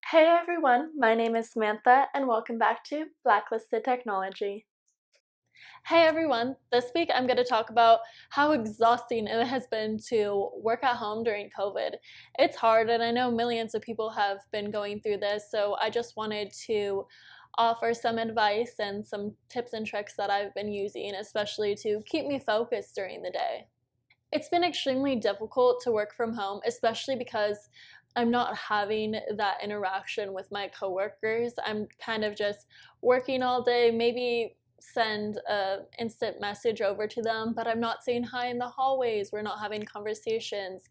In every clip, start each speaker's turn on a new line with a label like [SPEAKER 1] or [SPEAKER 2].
[SPEAKER 1] Hey everyone, my name is Samantha and welcome back to Blacklisted Technology. Hey everyone, this week I'm going to talk about how exhausting it has been to work at home during COVID. It's hard and I know millions of people have been going through this, so I just wanted to offer some advice and some tips and tricks that I've been using, especially to keep me focused during the day. It's been extremely difficult to work from home, especially because I'm not having that interaction with my coworkers. I'm kind of just working all day, maybe send a instant message over to them, but I'm not saying hi in the hallways. We're not having conversations.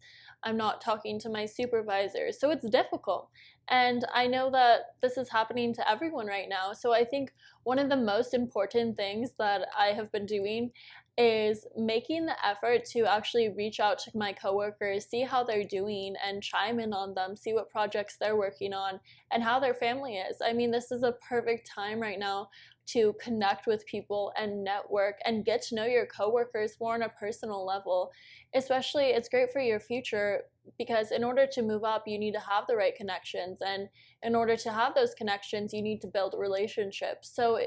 [SPEAKER 1] I'm not talking to my supervisors. So it's difficult. And I know that this is happening to everyone right now. So I think one of the most important things that I have been doing is making the effort to actually reach out to my coworkers, see how they're doing, and chime in on them, see what projects they're working on, and how their family is. I mean, this is a perfect time right now to connect with people and network and get to know your coworkers more on a personal level. Especially, it's great for your future because in order to move up, you need to have the right connections. And in order to have those connections, you need to build relationships. So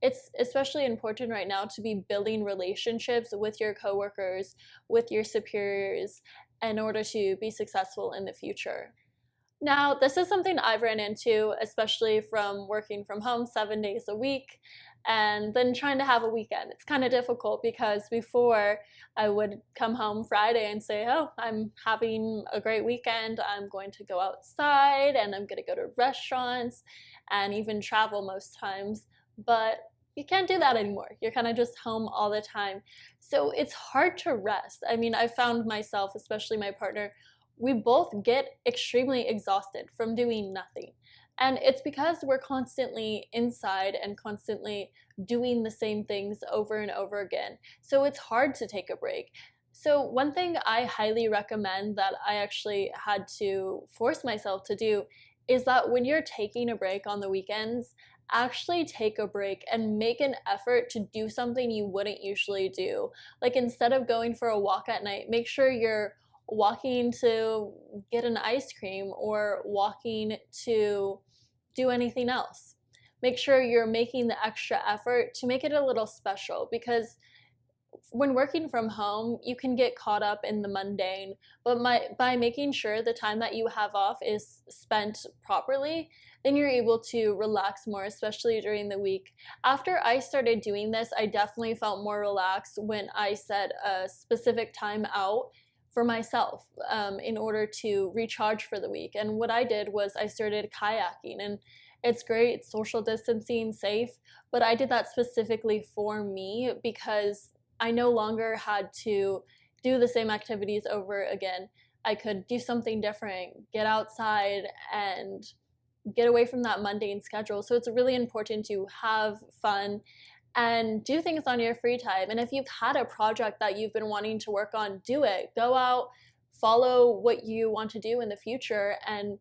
[SPEAKER 1] it's especially important right now to be building relationships with your coworkers, with your superiors, in order to be successful in the future. Now, this is something I've ran into, especially from working from home 7 days a week and then trying to have a weekend. It's kind of difficult because before I would come home Friday and say, oh, I'm having a great weekend. I'm going to go outside and I'm going to go to restaurants and even travel most times. But you can't do that anymore. You're kind of just home all the time. So it's hard to rest. I mean, I found myself, especially my partner, we both get extremely exhausted from doing nothing. And it's because we're constantly inside and constantly doing the same things over and over again. So it's hard to take a break. So, one thing I highly recommend that I actually had to force myself to do is that when you're taking a break on the weekends, actually take a break and make an effort to do something you wouldn't usually do. Like instead of going for a walk at night, make sure you're walking to get an ice cream or walking to do anything else. Make sure you're making the extra effort to make it a little special because when working from home, you can get caught up in the mundane, but by making sure the time that you have off is spent properly, then you're able to relax more, especially during the week. After I started doing this, I definitely felt more relaxed when I set a specific time out for myself in order to recharge for the week. And what I did was I started kayaking, and it's great, it's social distancing, safe, but I did that specifically for me because I no longer had to do the same activities over again. I could do something different, get outside, and get away from that mundane schedule. So it's really important to have fun and do things on your free time. And if you've had a project that you've been wanting to work on, do it. Go out, follow what you want to do in the future, and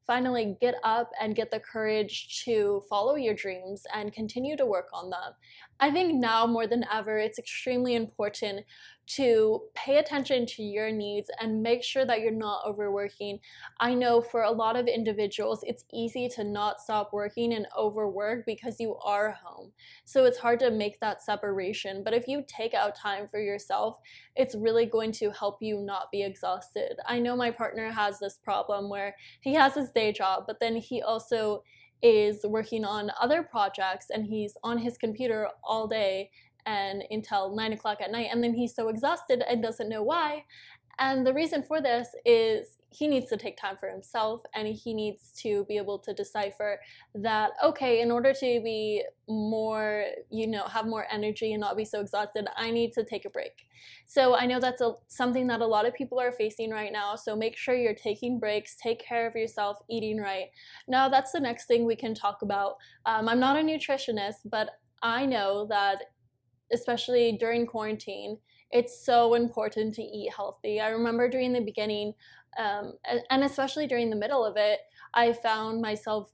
[SPEAKER 1] finally get up and get the courage to follow your dreams and continue to work on them. I think now more than ever, it's extremely important to pay attention to your needs and make sure that you're not overworking. I know for a lot of individuals, it's easy to not stop working and overwork because you are home. So it's hard to make that separation. But if you take out time for yourself, it's really going to help you not be exhausted. I know my partner has this problem where he has his day job, but then he also is working on other projects and he's on his computer all day and until 9 o'clock at night, and then he's so exhausted and doesn't know why. And the reason for this is he needs to take time for himself and he needs to be able to decipher that, okay, in order to be more, have more energy and not be so exhausted, I need to take a break. So I know that's something that a lot of people are facing right now. So make sure you're taking breaks, take care of yourself, eating right. Now, that's the next thing we can talk about. I'm not a nutritionist, but I know that especially during quarantine, it's so important to eat healthy. I remember during the beginning, and especially during the middle of it, I found myself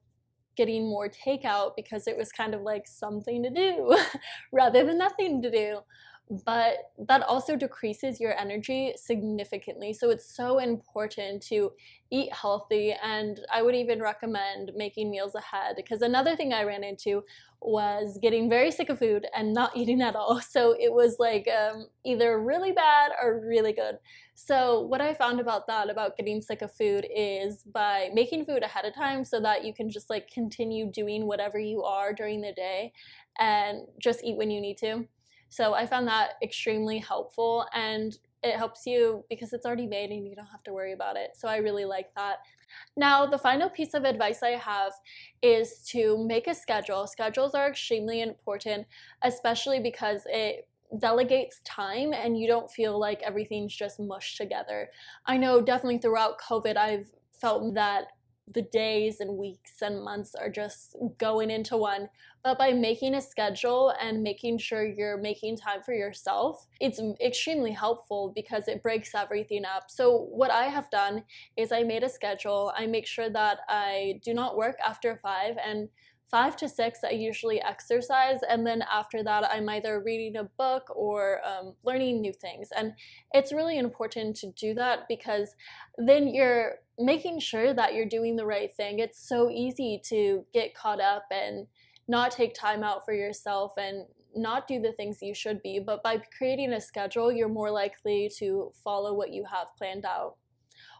[SPEAKER 1] getting more takeout because it was kind of like something to do rather than nothing to do. but that also decreases your energy significantly. So it's so important to eat healthy, and I would even recommend making meals ahead, because another thing I ran into was getting very sick of food and not eating at all. So it was like either really bad or really good. So what I found about that, about getting sick of food, is by making food ahead of time so that you can just like continue doing whatever you are during the day and just eat when you need to. So I found that extremely helpful, and it helps you because it's already made and you don't have to worry about it. So I really like that. Now, the final piece of advice I have is to make a schedule. Schedules are extremely important, especially because it delegates time and you don't feel like everything's just mushed together. I know definitely throughout COVID, I've felt that the days and weeks and months are just going into one. But by making a schedule and making sure you're making time for yourself, it's extremely helpful because it breaks everything up. So what I have done is I made a schedule. I make sure that I do not work after 5, and 5 to 6 I usually exercise, and then after that I'm either reading a book or learning new things. And it's really important to do that because then you're making sure that you're doing the right thing. It's so easy to get caught up and not take time out for yourself and not do the things you should be. But by creating a schedule, you're more likely to follow what you have planned out.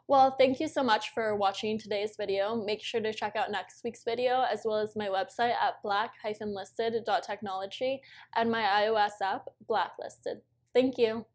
[SPEAKER 1] Well, thank you so much for watching today's video. Make sure to check out next week's video, as well as my website at black-listed.technology and my iOS app, Blacklisted. Thank you.